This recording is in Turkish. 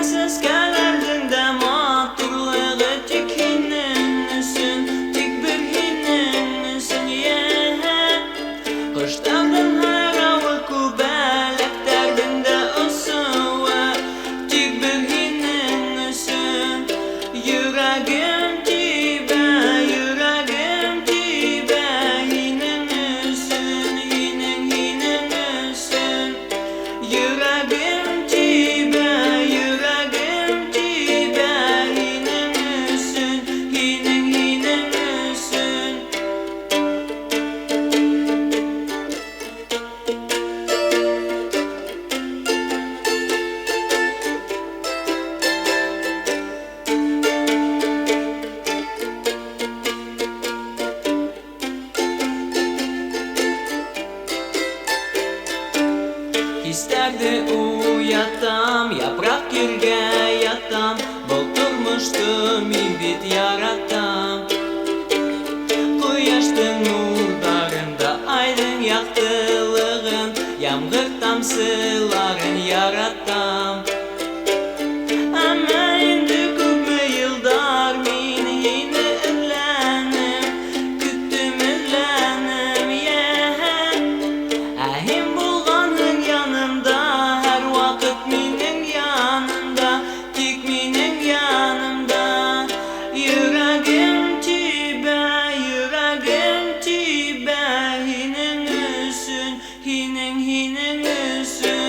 seskelerinde matırlığı tik hinin üsün, tik bir hinin üsün ye. Kıştardın haralı kubelek derdinde ısıvı, tik bir hinin üsün. Yüreğim tibe, yüreğim tibe, hinin üsün, hinin üsün. Yüreğim tibe, yüreğim tibe, hinin üsün, hinin üsün. İsterdi uyatam, yaprak yerge yatam, bulturmuştum imbit yaratam. Koyaştın nurlarında aydın yaktılığın, yağmur tamsıların yaratam. Ama indi küpme yıllar mini yine ürlenim, küttüm ürlenim ye. Ahim bulganın yanımda, her vakit minin yanımda, tik minin yanımda. Yüreğim tibe, yüreğim tibe, hinin üsün, hinin üsün.